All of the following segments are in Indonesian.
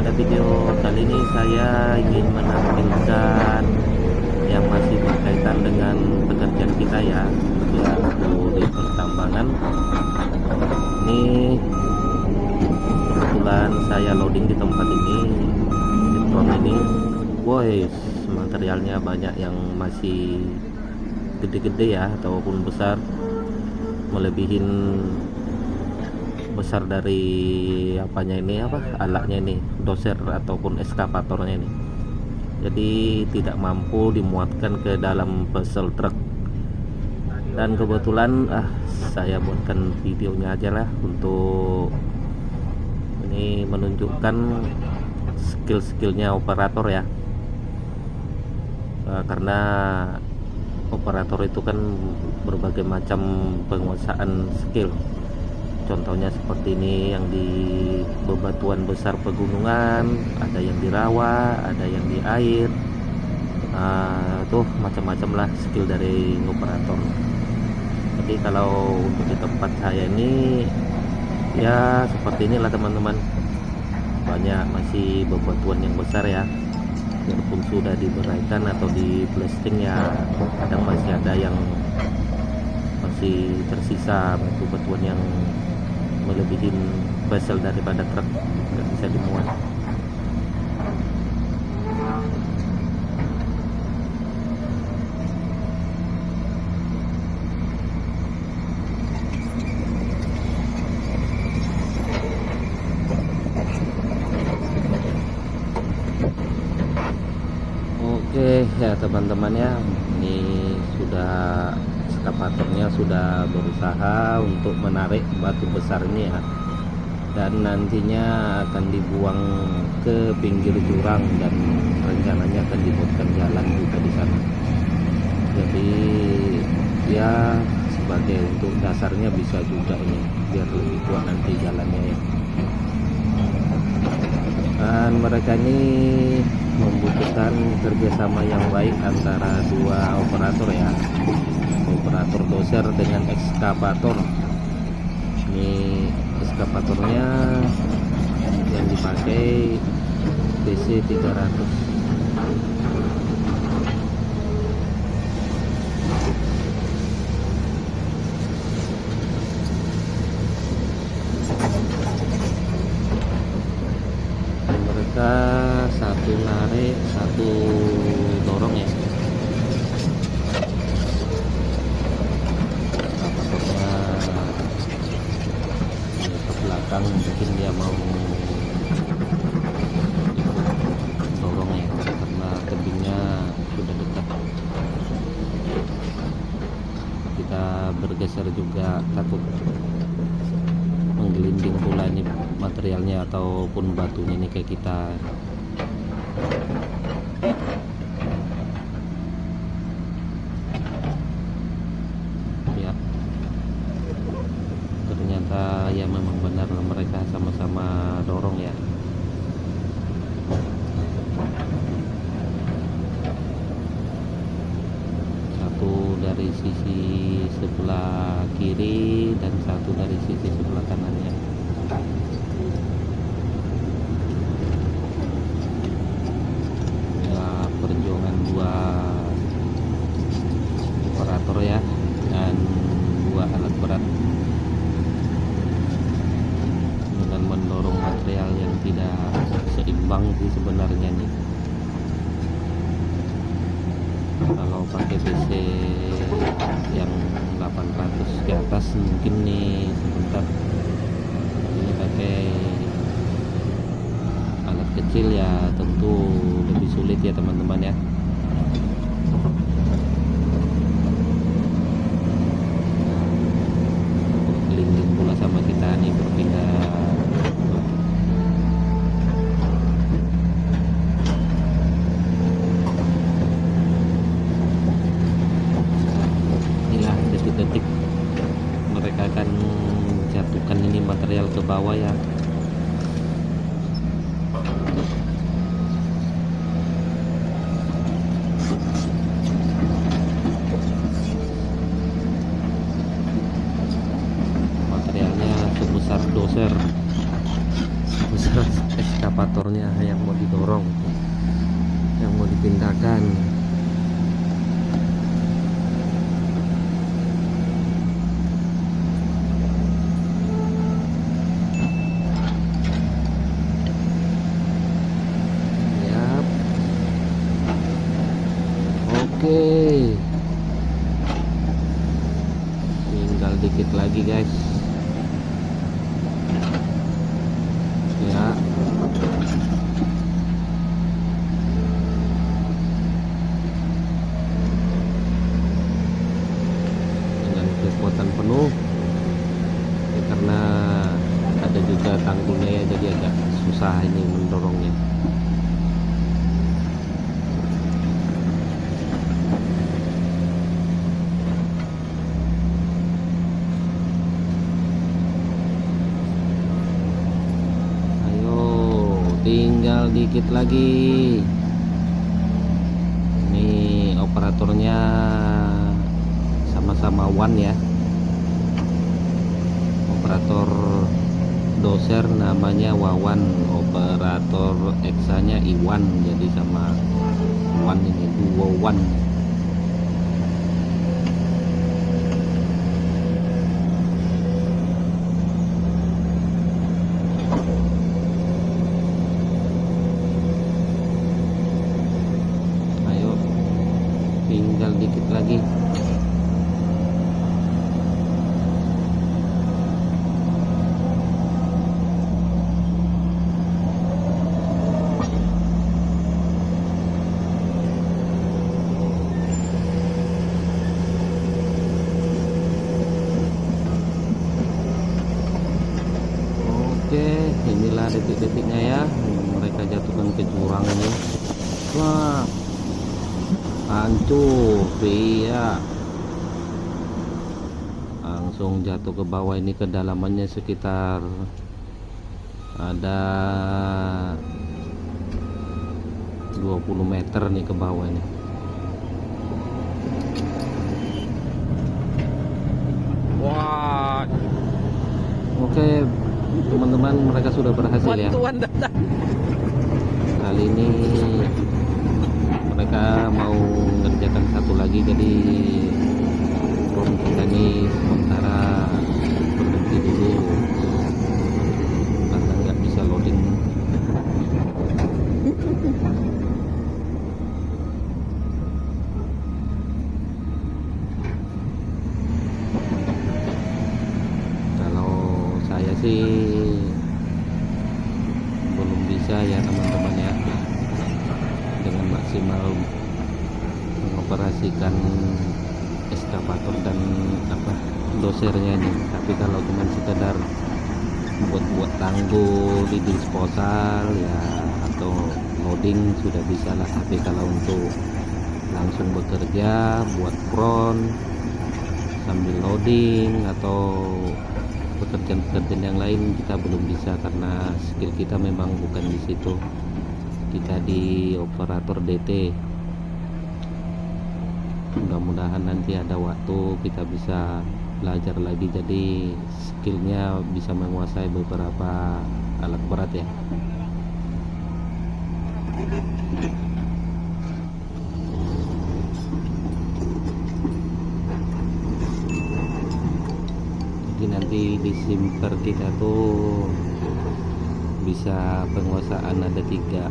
pada video kali ini saya ingin menampilkan yang masih berkaitan dengan pekerjaan kita ya, yaitu di pertambangan. Ini kebetulan saya loading di tempat ini, di front ini. Boys, materialnya banyak yang masih gede-gede ya, ataupun besar, melebihin besar dari apanya ini, alatnya ini, doser ataupun eskavatornya ini. Jadi tidak mampu dimuatkan ke dalam puzzle truck, dan kebetulan saya buatkan videonya aja lah untuk ini menunjukkan skill-skillnya operator ya. Karena operator itu kan berbagai macam penguasaan skill. Contohnya seperti ini, yang di bebatuan besar pegunungan, ada yang di rawa, ada yang di air. Tuh macam-macam lah skill dari operator. Jadi kalau untuk di tempat saya ini ya seperti inilah teman-teman, banyak masih bebatuan yang besar ya. Biarpun sudah diberaikan atau di blasting ya, kadang masih ada yang masih tersisa batu-batuan yang melebihin vessel daripada truk, nggak bisa dimuat. Oke ya teman-teman ya, ini sudah eskavatornya sudah berusaha untuk menarik batu besar ini ya, dan nantinya akan dibuang ke pinggir jurang dan rencananya akan dibuatkan jalan juga di sana. Jadi ya sebagai untuk dasarnya bisa juga ini, biar lebih kuat nanti jalannya ya. Dan mereka ini membutuhkan kerjasama yang baik antara dua operator ya, operator doser dengan ekskavator. Ini ekskavatornya yang dipakai DC 300. Mereka satu narik, satu dorong ya. Ekskavatornya ke belakang, mungkin dia mau dorong ya, karena tebingnya sudah dekat. Kita bergeser juga, takut menggelinding pula ini materialnya ataupun batunya ini kayak kita. Ya, ternyata ya memang benar mereka sama-sama dorong ya. Satu dari sisi sebelah kiri dan satu dari sisi sebelah kanannya. Ya, perjuangan dua operator ya, dan dua alat berat dengan mendorong material yang tidak seimbang sih sebenarnya nih. Kalau pakai BC yang 800 ke atas mungkin nih sebentar. Ini pakai alat kecil ya tentu lebih sulit ya teman-teman ya. Gelinding pula sama kita nih, berpindah. Detik mereka akan jatuhkan ini material ke bawah ya. ekskavatornya yang mau didorong, yang mau dipindahkan. Yap. Oke, tinggal dikit lagi guys ya. Dengan kekuatan penuh ya, karena ada juga tanggulnya ya, jadi agak susah ini mendorongnya. Tinggal dikit lagi. Ini operatornya sama-sama Wan ya. Operator doser namanya Wawan, operator eksanya Iwan, jadi sama Wan, ini duo Wan. Tinggal dikit lagi. Oke, inilah detik-detiknya ya, mereka jatuhkan ke jurang ini. Wah, hancur, iya, langsung jatuh ke bawah. Ini kedalamannya sekitar ada 20 meter nih ke bawah ini. Wah, oke teman-teman, mereka sudah berhasil ya. Kali ini mereka mau mengerjakan satu lagi, jadi drone kita ini sementara berhenti dulu karena nggak bisa loading. Kalau saya sih belum bisa ya teman-teman ya, dengan maksimal mengoperasikan eskavator dan dosernya ini. Tapi kalau cuma sekedar buat tanggul di disposal ya atau loading sudah bisa lah. Tapi kalau untuk langsung bekerja buat front sambil loading atau pekerjaan-pekerjaan yang lain kita belum bisa, karena skill kita memang bukan di situ. Kita di operator DT. Mudah-mudahan nanti ada waktu kita bisa belajar lagi, jadi skillnya bisa menguasai beberapa alat berat ya. Jadi nanti di simper kita tuh bisa penguasaan ada 3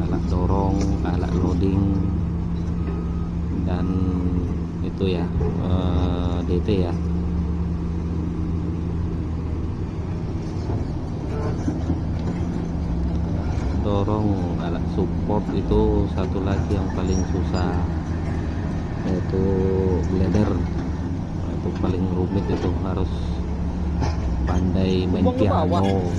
alat dorong, alat loading, dan itu ya DT ya. Dorong alat support itu satu lagi yang paling susah, yaitu ladder. Itu paling rumit, itu harus pandai main piano.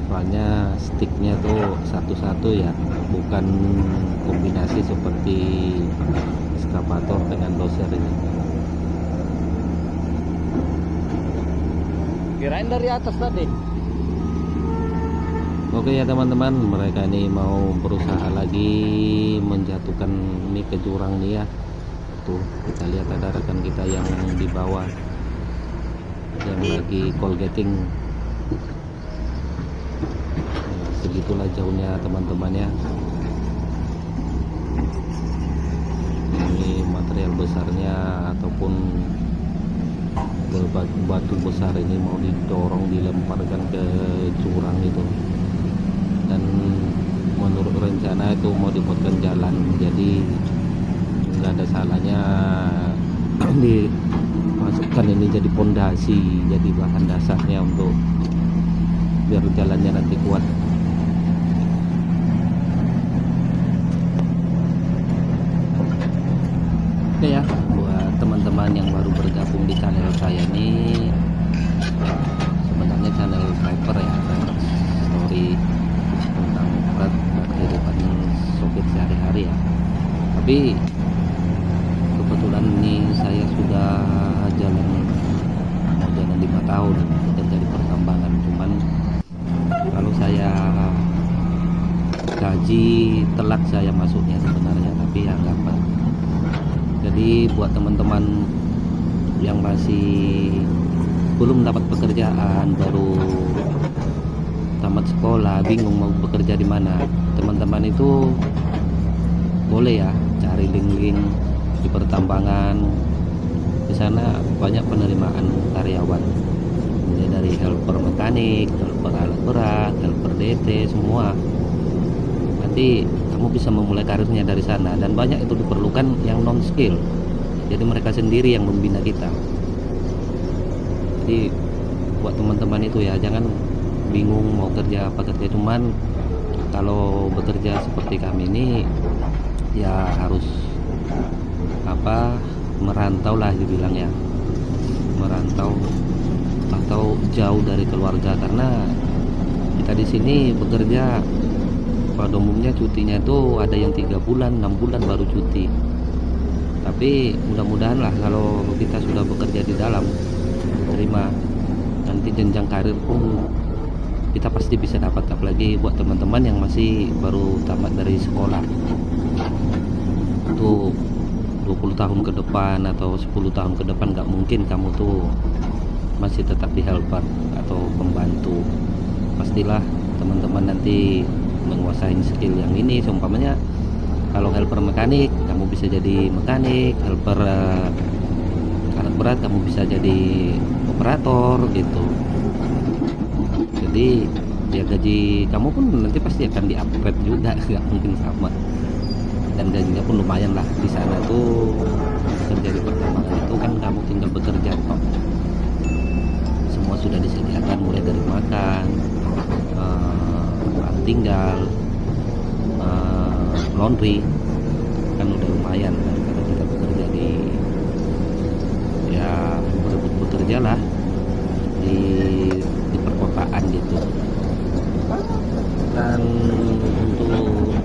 Soalnya sticknya tuh satu-satu ya, bukan kombinasi seperti eskavator dengan doser ini. Kirain dari atas tadi. Oke ya teman-teman, mereka ini mau berusaha lagi menjatuhkan ini ke jurang nih ya. Tuh kita lihat ada rekan kita yang di bawah yang lagi colgating. Segitulah jauhnya teman-teman ya. Ini material besarnya ataupun batu besar ini mau didorong dilemparkan ke jurang itu, dan menurut rencana itu mau dibuatkan jalan, jadi nggak ada salahnya dimasukkan ini jadi pondasi, jadi bahan dasarnya untuk biar jalannya nanti kuat. Oke ya, buat teman-teman yang baru bergabung di channel saya ini, sebenarnya channel driver ya, driver story tentang kehidupan sopir sehari-hari ya. Tapi kebetulan ini saya sudah mau jalan 5 tahun bekerja di pertambangan. Cuman kalau saya gaji telat saya masuknya sebenarnya, tapi ya nggak apa. Jadi buat teman-teman yang masih belum dapat pekerjaan, baru tamat sekolah, bingung mau bekerja di mana, teman-teman itu boleh ya cari link-link di pertambangan. Di sana banyak penerimaan karyawan, mulai dari helper mekanik, helper alat berat, helper DT, semua. Nanti kamu bisa memulai karirnya dari sana, dan banyak itu diperlukan yang non skill, jadi mereka sendiri yang membina kita. Jadi buat teman-teman itu ya, jangan bingung mau kerja apa kerja. Cuman kalau bekerja seperti kami ini ya harus merantau lah dibilang ya, merantau atau jauh dari keluarga, karena kita di sini bekerja pada umumnya cutinya itu ada yang 3 bulan 6 bulan baru cuti. Tapi mudah-mudahan lah kalau kita sudah bekerja di dalam, terima, nanti jenjang karir pun kita pasti bisa dapat. Apalagi buat teman-teman yang masih baru tamat dari sekolah, tuh 20 tahun ke depan atau 10 tahun ke depan gak mungkin kamu tuh masih tetap di helper atau pembantu. Pastilah teman-teman nanti menguasai skill yang ini. Seumpamanya kalau helper mekanik, kamu bisa jadi mekanik, helper alat berat kamu bisa jadi operator gitu. Jadi ya gaji kamu pun nanti pasti akan di-upgrade juga, nggak mungkin sama, dan gajinya pun lumayan lah. Di sana tuh kerja di pertambangan itu kan kamu tinggal bekerja kok, semua sudah disediakan, mulai dari makan, tempat tinggal, laundry, kan udah lumayan daripada kita bekerja bekerja lah di perkotaan gitu. Dan untuk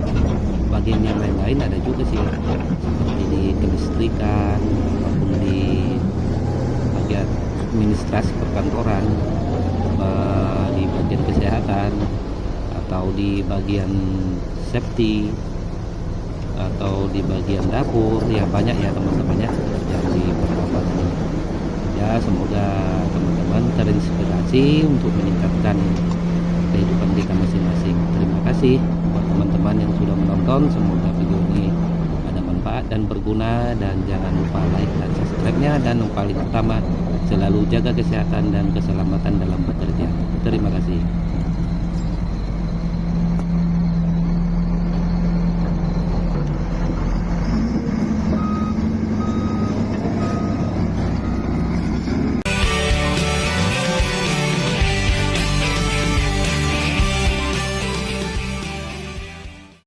bagian yang lain-lain ada juga sih, seperti di kelistrikan maupun di bagian administrasi perkantoran, di bagian kesehatan, atau di bagian safety, atau di bagian dapur. Ya banyak ya teman-teman ya yang di pertambangan. Ya semoga teman-teman terinspirasi untuk meningkatkan kehidupan kita masing-masing. Terima kasih buat teman-teman yang sudah menonton. Semoga video ini ada manfaat dan berguna, dan jangan lupa like dan subscribe-nya, dan yang paling utama selalu jaga kesehatan dan keselamatan dalam bekerja. Terima kasih.